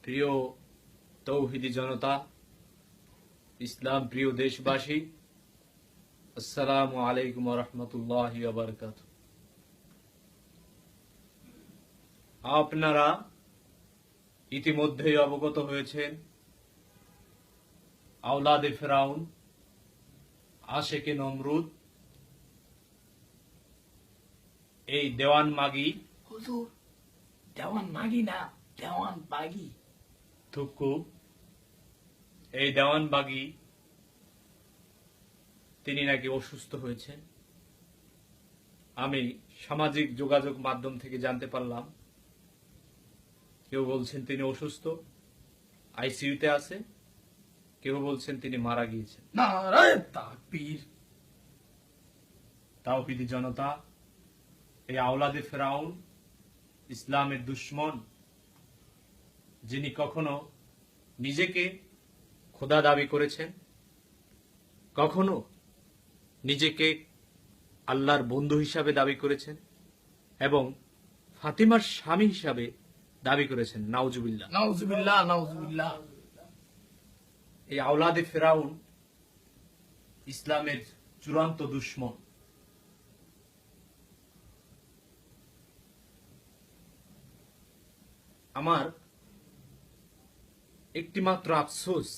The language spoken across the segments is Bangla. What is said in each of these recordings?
প্রিয় তৌহিদি জনতা, ইসলাম প্রিয় দেশবাসী, আসসালামু আলাইকুম ওয়া রাহমাতুল্লাহি ওয়া বারাকাতুহু। আপনারা ইতিমধ্যেই অবগত হয়েছেন আওলাদে ফেরাউন, আশেকে নমরুদ, এই দেওয়ান মাগি, হুজুর, দেওয়ান মাগি না, দেওয়ান বাগি। থুকু, এই দেওয়ান বাগি তিনি নাকি অসুস্থ হয়েছেন। আমি সামাজিক যোগাযোগ মাধ্যম থেকে জানতে পারলাম, কেউ বলছেন তিনি অসুস্থ, আইসিইউতে আছে, কেউ বলছেন তিনি মারা গিয়েছেন। নারায়ে তাকবীর। তাওহীদি জনতা, এই আওলাদে ফেরাউন, ইসলামের দুশমন, যিনি কখনো নিজেকে খোদা দাবি করেছেন, কখনো নিজেকে আল্লাহর বন্ধু হিসাবে দাবি করেছেন এবং ফাতিমার স্বামী হিসাবে দাবি করেছেন। নাউজুবিল্লাহ, নাউজুবিল্লাহ, নাউজুবিল্লাহ। এই আওলাদে ফেরাউন ইসলামের চূড়ান্ত দুশমন। আমার একটিমাত্র আফসোস,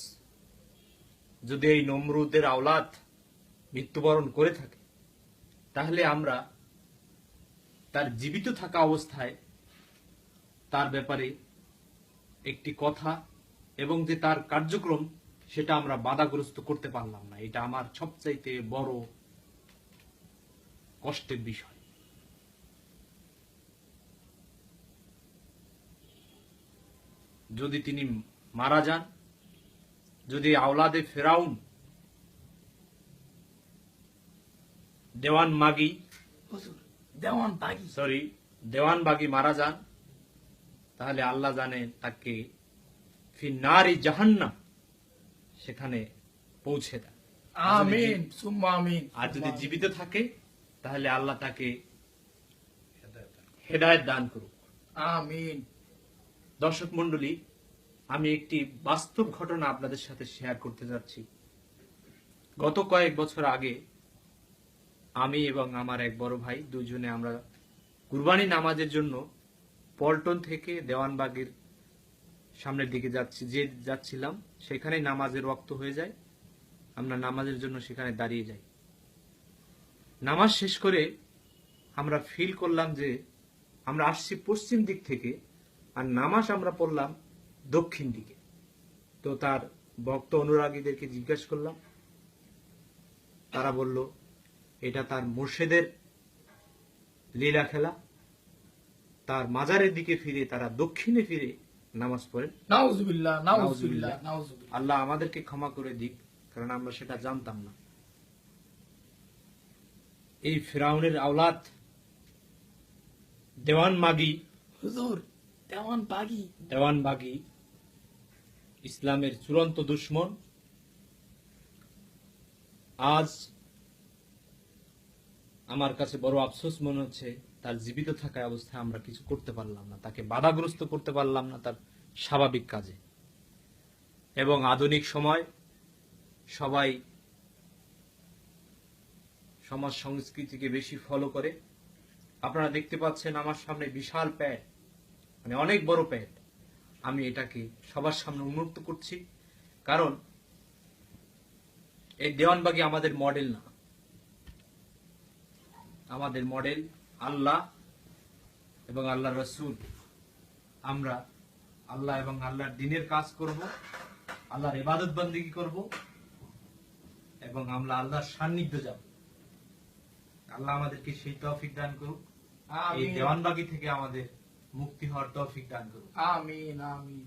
যদি এই নমরুদের আওলাদ মৃত্যুবরণ করে থাকে, তাহলে আমরা তার জীবিত থাকা অবস্থায় তার ব্যাপারে একটি কথা এবং যে তার কার্যক্রম, সেটা আমরা বাধাগ্রস্ত করতে পারলাম না। এটা আমার সবচাইতে বড় কষ্টের বিষয়। যদি তিনি মারা যান, যদি আওলাদে ফেরাউন দেওয়ান মাগি, হুজুর, দেওয়ান বাগি। দেওয়ান বাগি মারা যান, তাহলে আল্লাহ জানে তাকে ফিন্নারি জাহান্নাম সেখানে পৌঁছে দেন। আমিন সুম্মা আমিন। আর যদি জীবিত থাকে, তাহলে আল্লাহ তাকে হেদায়েত দান করুক। আমিন। দর্শক মণ্ডলী, আমি একটি বাস্তব ঘটনা আপনাদের সাথে শেয়ার করতে যাচ্ছি। গত কয়েক বছর আগে আমি এবং আমার এক বড় ভাই দুজনে আমরা কুরবানি নামাজের জন্য পল্টন থেকে দেওয়ানবাগের সামনের দিকে যাচ্ছিলাম। সেখানে নামাজের ওয়াক্ত হয়ে যায়, আমরা নামাজের জন্য সেখানে দাঁড়িয়ে যাই। নামাজ শেষ করে আমরা ফিল করলাম যে আমরা আসছি পশ্চিম দিক থেকে, আর নামাজ আমরা পড়লাম দক্ষিণ দিকে। তো তার ভক্ত অনুরাগীদেরকে জিজ্ঞাসা করলাম, তারা বলল এটা তার মুর্শিদের লীলা খেলা। তার মাজারের দিকে ফিরে তারা দক্ষিণে ফিরে নামাজ পড়েন। নাউজুবিল্লাহ, নাউজুবিল্লাহ, নাউজুবিল্লাহ। আল্লাহ আমাদেরকে ক্ষমা করে দিক, কারণ আমরা সেটা জানতাম না। এই ফিরাউনের আওলাদ দেওয়ান মাগি, হুজুর, দেওয়ান বাগি। দেওয়ান বাগি ইসলামের চূড়ান্ত দুশমন। আজ আমার কাছে বড় আফসোস মনে হচ্ছে, তার জীবিত থাকা অবস্থায় আমরা কিছু করতে পারলাম না, তাকে বাধাগ্রস্ত করতে পারলাম না তার স্বাভাবিক কাজে। এবং আধুনিক সময় সবাই সমাজ সংস্কৃতিকে বেশি ফলো করে। আপনারা দেখতে পাচ্ছেন আমার সামনে বিশাল প্যাড, মানে অনেক বড় প্যাড। আমি এটাকে সবার সামনে উন্মুক্ত করছি, কারণ এই দেওয়ানবাগি আমাদের মডেল না। আমাদের মডেল আল্লাহ এবং আল্লাহ রসুল। আমরা আল্লাহ এবং আল্লাহর দ্বীনের কাজ করব, আল্লাহর ইবাদত বন্দেগী করব এবং আমরা আল্লাহর সান্নিধ্য যাব। আল্লাহ আমাদেরকে সেই তৌফিক দান করুক। এই আমিন। দেওয়ানবাগি থেকে আমাদের মুক্তি হওয়ার তৌফিক দান করুক। আমিন, আমিন।